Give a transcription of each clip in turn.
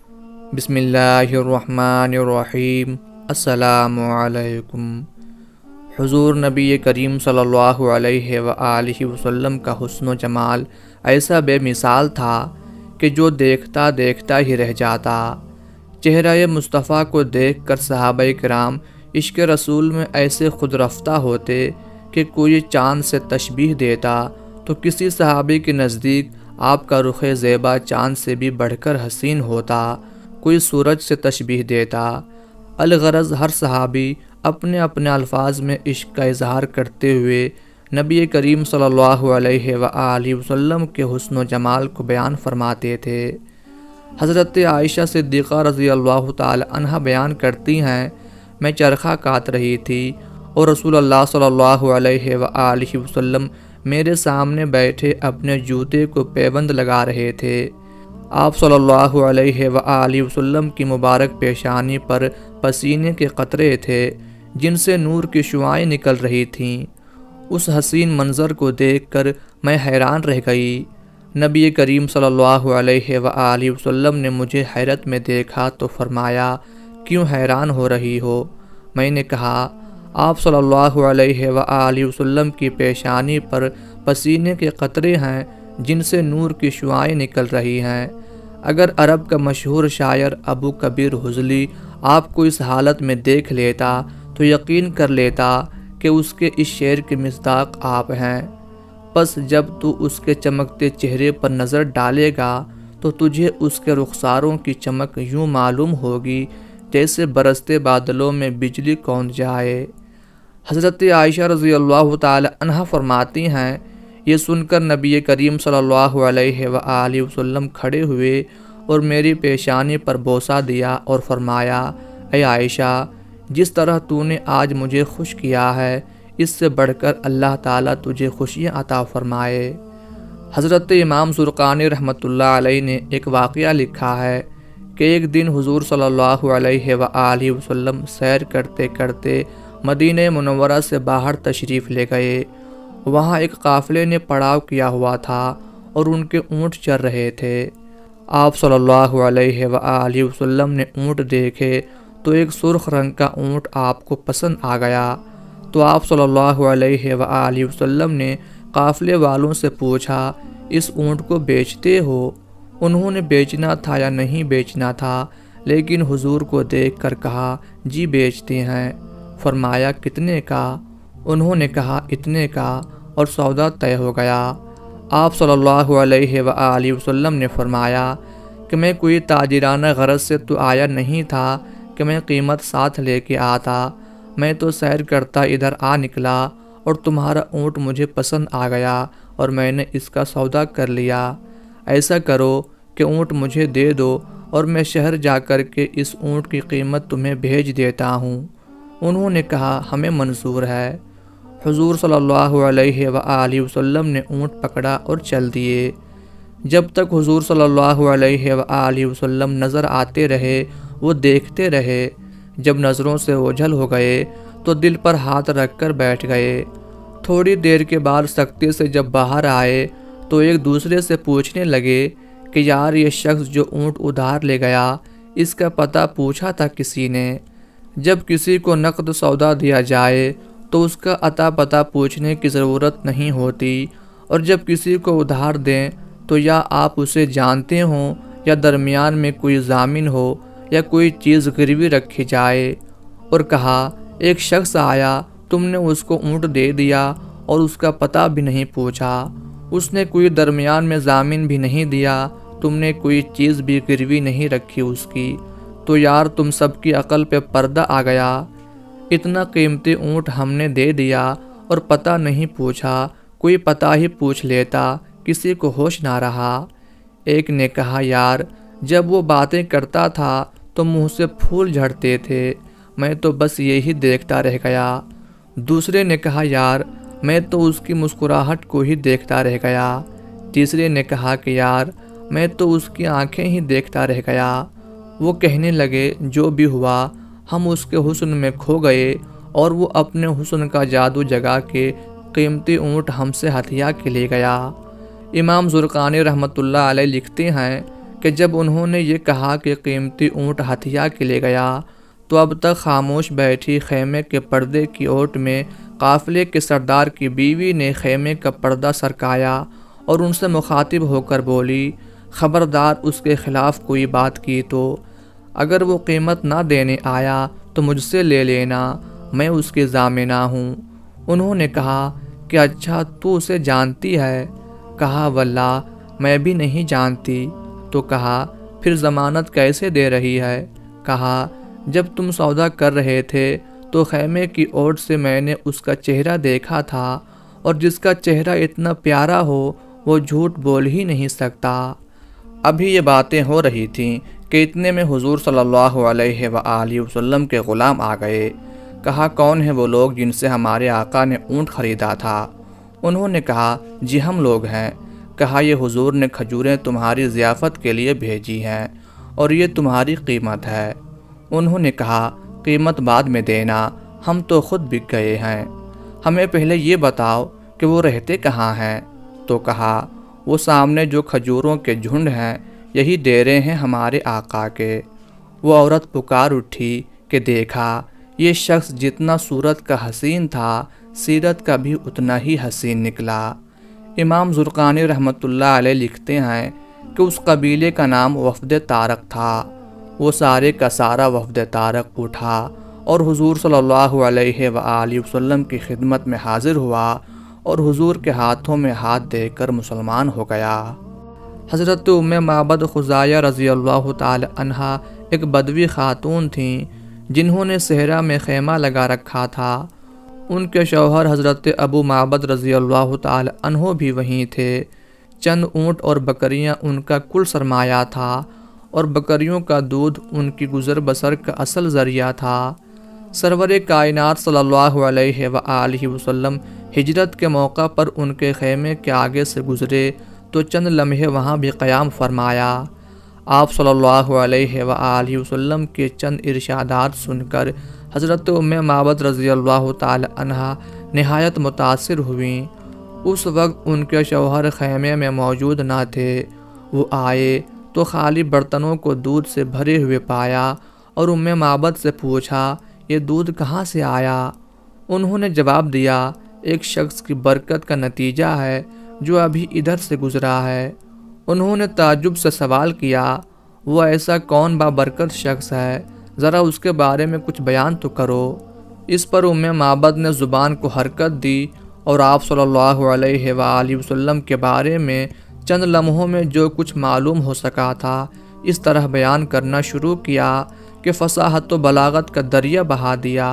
بسم اللہ الرحمن الرحیم۔ السلام علیکم۔ حضور نبی کریم صلی اللہ علیہ وآلہ وسلم کا حسن و جمال ایسا بے مثال تھا کہ جو دیکھتا دیکھتا ہی رہ جاتا۔ چہرہ مصطفیٰ کو دیکھ کر صحابہ کرام عشق رسول میں ایسے خود رفتہ ہوتے کہ کوئی چاند سے تشبیہ دیتا تو کسی صحابی کے نزدیک آپ کا رخ زیبا چاند سے بھی بڑھ کر حسین ہوتا، کوئی سورج سے تشبیہ دیتا۔ الغرض ہر صحابی اپنے اپنے الفاظ میں عشق کا اظہار کرتے ہوئے نبی کریم صلی اللہ علیہ وآلہ وسلم کے حسن و جمال کو بیان فرماتے تھے۔ حضرت عائشہ صدیقہ رضی اللہ تعالی عنہ بیان کرتی ہیں، میں چرخہ کاٹ رہی تھی اور رسول اللہ صلی اللہ علیہ وآلہ وسلم میرے سامنے بیٹھے اپنے جوتے کو پیوند لگا رہے تھے۔ آپ صلی اللہ علیہ وآلہ وسلم کی مبارک پیشانی پر پسینے کے قطرے تھے جن سے نور کی شعاعیں نکل رہی تھیں۔ اس حسین منظر کو دیکھ کر میں حیران رہ گئی۔ نبی کریم صلی اللہ علیہ وآلہ وسلم نے مجھے حیرت میں دیکھا تو فرمایا، کیوں حیران ہو رہی ہو؟ میں نے کہا، آپ صلی اللہ علیہ وآلہ وسلم کی پیشانی پر پسینے کے قطرے ہیں جن سے نور کی شعاعیں نکل رہی ہیں۔ اگر عرب کا مشہور شاعر ابو کبیر حضلی آپ کو اس حالت میں دیکھ لیتا تو یقین کر لیتا کہ اس کے اس شعر کے مصداق آپ ہیں۔ پس جب تو اس کے چمکتے چہرے پر نظر ڈالے گا تو تجھے اس کے رخساروں کی چمک یوں معلوم ہوگی جیسے برستے بادلوں میں بجلی کون جائے۔ حضرت عائشہ رضی اللہ تعالی عنہ فرماتی ہیں، یہ سن کر نبی کریم صلی اللہ علیہ وآلہ وسلم کھڑے ہوئے اور میری پیشانی پر بوسہ دیا اور فرمایا، اے عائشہ، جس طرح تو نے آج مجھے خوش کیا ہے اس سے بڑھ کر اللہ تعالیٰ تجھے خوشیاں عطا فرمائے۔ حضرت امام زرقانی رحمۃ اللہ علیہ نے ایک واقعہ لکھا ہے کہ ایک دن حضور صلی اللہ علیہ وآلہ وسلم سیر کرتے کرتے مدینہ منورہ سے باہر تشریف لے گئے۔ وہاں ایک قافلے نے پڑاؤ کیا ہوا تھا اور ان کے اونٹ چر رہے تھے۔ آپ صلی اللہ علیہ وآلہ وسلم نے اونٹ دیکھے تو ایک سرخ رنگ کا اونٹ آپ کو پسند آ گیا، تو آپ صلی اللہ علیہ وآلہ وسلم نے قافلے والوں سے پوچھا، اس اونٹ کو بیچتے ہو؟ انہوں نے بیچنا تھا یا نہیں بیچنا تھا، لیکن حضور کو دیکھ کر کہا، جی بیچتے ہیں۔ فرمایا، کتنے کا؟ انہوں نے کہا، اتنے کا، اور سودا طے ہو گیا۔ آپ صلی اللہ علیہ وآلہ وسلم نے فرمایا کہ میں کوئی تاجرانہ غرض سے تو آیا نہیں تھا کہ میں قیمت ساتھ لے کے آتا، میں تو سیر کرتا ادھر آ نکلا اور تمہارا اونٹ مجھے پسند آ گیا اور میں نے اس کا سودا کر لیا۔ ایسا کرو کہ اونٹ مجھے دے دو اور میں شہر جا کر کے اس اونٹ کی قیمت تمہیں بھیج دیتا ہوں۔ انہوں نے کہا، ہمیں منظور ہے۔ حضور صلی اللہ علیہ وآلہ وسلم نے اونٹ پکڑا اور چل دیے۔ جب تک حضور صلی اللہ علیہ وآلہ وسلم نظر آتے رہے وہ دیکھتے رہے، جب نظروں سے اوجھل ہو گئے تو دل پر ہاتھ رکھ کر بیٹھ گئے۔ تھوڑی دیر کے بعد سکتے سے جب باہر آئے تو ایک دوسرے سے پوچھنے لگے کہ یار، یہ شخص جو اونٹ ادھار لے گیا اس کا پتہ پوچھا تھا کسی نے؟ جب کسی کو نقد سودا دیا جائے تو اس کا عطا پتہ پوچھنے کی ضرورت نہیں ہوتی، اور جب کسی کو ادھار دیں تو یا آپ اسے جانتے ہوں یا درمیان میں کوئی ضامن ہو یا کوئی چیز گروی رکھی جائے۔ اور کہا، ایک شخص آیا، تم نے اس کو اونٹ دے دیا اور اس کا پتہ بھی نہیں پوچھا، اس نے کوئی درمیان میں ضامن بھی نہیں دیا، تم نے کوئی چیز بھی گروی نہیں رکھی اس کی، تو یار تم سب کی عقل پہ پردہ آ گیا۔ اتنا قیمتی اونٹ ہم نے دے دیا اور پتہ نہیں پوچھا، کوئی پتہ ہی پوچھ لیتا، کسی کو ہوش نہ رہا۔ ایک نے کہا، یار جب وہ باتیں کرتا تھا تو منہ سے پھول جھڑتے تھے، میں تو بس یہی دیکھتا رہ گیا۔ دوسرے نے کہا، یار میں تو اس کی مسکراہٹ کو ہی دیکھتا رہ گیا۔ تیسرے نے کہا کہ یار میں تو اس کی آنکھیں ہی دیکھتا رہ گیا۔ وہ کہنے لگے، جو بھی ہوا ہم اس کے حسن میں کھو گئے اور وہ اپنے حسن کا جادو جگا کے قیمتی اونٹ ہم سے ہتھیا کے لے گیا۔ امام زرقانی رحمۃ اللہ علیہ لکھتے ہیں، کہ جب انہوں نے یہ کہا کہ قیمتی اونٹ ہتھیا کے لے گیا تو اب تک خاموش بیٹھی خیمے کے پردے کی اوٹ میں قافلے کے سردار کی بیوی نے خیمے کا پردہ سرکایا اور ان سے مخاطب ہو کر بولی، خبردار اس کے خلاف کوئی بات کی تو اگر وہ قیمت نہ دینے آیا تو مجھ سے لے لینا، میں اس کی ضامنہ ہوں۔ انہوں نے کہا کہ اچھا تو اسے جانتی ہے؟ کہا واللہ میں بھی نہیں جانتی۔ تو کہا پھر ضمانت کیسے دے رہی ہے؟ کہا جب تم سودا کر رہے تھے تو خیمے کی اوٹ سے میں نے اس کا چہرہ دیکھا تھا، اور جس کا چہرہ اتنا پیارا ہو وہ جھوٹ بول ہی نہیں سکتا۔ ابھی یہ باتیں ہو رہی تھیں کہ اتنے میں حضور صلی اللہ علیہ وآلہ وسلم کے غلام آ گئے۔ کہا کون ہیں وہ لوگ جن سے ہمارے آقا نے اونٹ خریدا تھا؟ انہوں نے کہا جی ہم لوگ ہیں۔ کہا یہ حضور نے کھجوریں تمہاری ضیافت کے لیے بھیجی ہیں اور یہ تمہاری قیمت ہے۔ انہوں نے کہا قیمت بعد میں دینا، ہم تو خود بک گئے ہیں، ہمیں پہلے یہ بتاؤ کہ وہ رہتے کہاں ہیں؟ تو کہا وہ سامنے جو کھجوروں کے جھنڈ ہیں یہی ڈیرے ہیں ہمارے آقا کے۔ وہ عورت پکار اٹھی کہ دیکھا یہ شخص جتنا صورت کا حسین تھا سیرت کا بھی اتنا ہی حسین نکلا۔ امام زرقانی رحمۃ اللہ علیہ لکھتے ہیں کہ اس قبیلے کا نام وفد طارق تھا۔ وہ سارے کا سارا وفد طارق اٹھا اور حضور صلی اللہ علیہ وآلہ وسلم کی خدمت میں حاضر ہوا اور حضور کے ہاتھوں میں ہاتھ دے کر مسلمان ہو گیا۔ حضرت ام معبد خزاعیہ رضی اللہ تعالی عنہا ایک بدوی خاتون تھیں جنہوں نے صحرا میں خیمہ لگا رکھا تھا۔ ان کے شوہر حضرت ابو معبد رضی اللہ تعالی عنہ بھی وہیں تھے۔ چند اونٹ اور بکریاں ان کا کل سرمایہ تھا اور بکریوں کا دودھ ان کی گزر بسر کا اصل ذریعہ تھا۔ سرور کائنات صلی اللہ علیہ وآلہ وسلم ہجرت کے موقع پر ان کے خیمے کے آگے سے گزرے تو چند لمحے وہاں بھی قیام فرمایا۔ آپ صلی اللہ علیہ وآلہ وسلم کے چند ارشادات سن کر حضرت ام معبد رضی اللہ تعالی عنہا نہایت متاثر ہوئیں۔ اس وقت ان کے شوہر خیمے میں موجود نہ تھے۔ وہ آئے تو خالی برتنوں کو دودھ سے بھرے ہوئے پایا اور ام معبد سے پوچھا یہ دودھ کہاں سے آیا؟ انہوں نے جواب دیا ایک شخص کی برکت کا نتیجہ ہے جو ابھی ادھر سے گزرا ہے۔ انہوں نے تعجب سے سوال کیا وہ ایسا کون بابرکت شخص ہے؟ ذرا اس کے بارے میں کچھ بیان تو کرو۔ اس پر ام معبد نے زبان کو حرکت دی اور آپ صلی اللہ علیہ وآلہ وسلم کے بارے میں چند لمحوں میں جو کچھ معلوم ہو سکا تھا اس طرح بیان کرنا شروع کیا کہ فصاحت و بلاغت کا دریا بہا دیا۔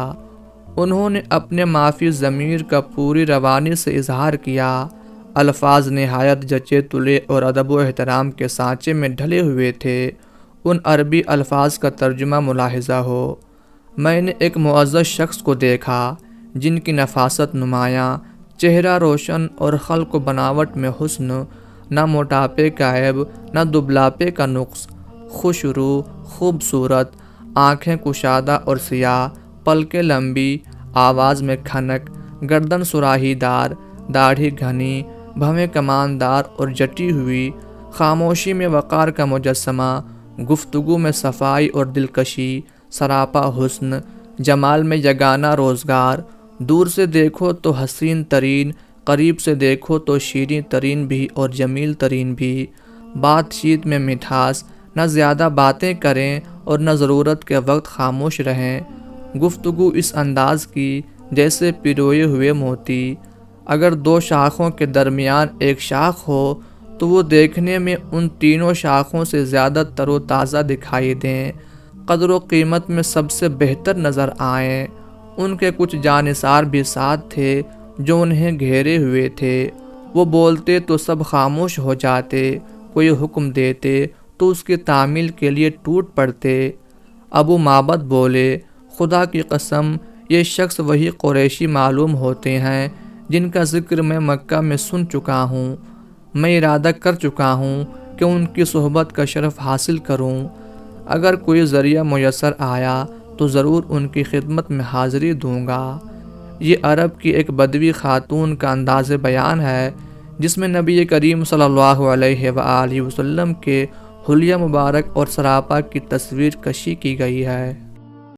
انہوں نے اپنے معافی ضمیر کا پوری روانی سے اظہار کیا۔ الفاظ نہایت جچے تلے اور ادب و احترام کے سانچے میں ڈھلے ہوئے تھے۔ ان عربی الفاظ کا ترجمہ ملاحظہ ہو۔ میں نے ایک معزز شخص کو دیکھا جن کی نفاست نمایاں، چہرہ روشن اور خلق و بناوٹ میں حسن، نہ موٹاپے کا عیب نہ دبلاپے کا نقص، خوش رو، خوبصورت، آنکھیں کشادہ اور سیاہ، پلکیں لمبی، آواز میں کھنک، گردن سراہی دار، داڑھی گھنی، بھویں کماندار اور جٹی ہوئی، خاموشی میں وقار کا مجسمہ، گفتگو میں صفائی اور دلکشی، سراپا حسن، جمال میں یگانہ روزگار، دور سے دیکھو تو حسین ترین، قریب سے دیکھو تو شیریں ترین بھی اور جمیل ترین بھی، بات چیت میں مٹھاس، نہ زیادہ باتیں کریں اور نہ ضرورت کے وقت خاموش رہیں، گفتگو اس انداز کی جیسے پروئے ہوئے موتی، اگر دو شاخوں کے درمیان ایک شاخ ہو تو وہ دیکھنے میں ان تینوں شاخوں سے زیادہ تر و تازہ دکھائی دیں، قدر و قیمت میں سب سے بہتر نظر آئیں۔ ان کے کچھ جانثار بھی ساتھ تھے جو انہیں گھیرے ہوئے تھے۔ وہ بولتے تو سب خاموش ہو جاتے، کوئی حکم دیتے تو اس کی تعمیل کے لیے ٹوٹ پڑتے۔ ابو معبد بولے خدا کی قسم یہ شخص وہی قریشی معلوم ہوتے ہیں جن کا ذکر میں مکہ میں سن چکا ہوں۔ میں ارادہ کر چکا ہوں کہ ان کی صحبت کا شرف حاصل کروں۔ اگر کوئی ذریعہ میسر آیا تو ضرور ان کی خدمت میں حاضری دوں گا۔ یہ عرب کی ایک بدوی خاتون کا انداز بیان ہے جس میں نبی کریم صلی اللہ علیہ وآلہ وسلم کے حلیہ مبارک اور سراپا کی تصویر کشی کی گئی ہے۔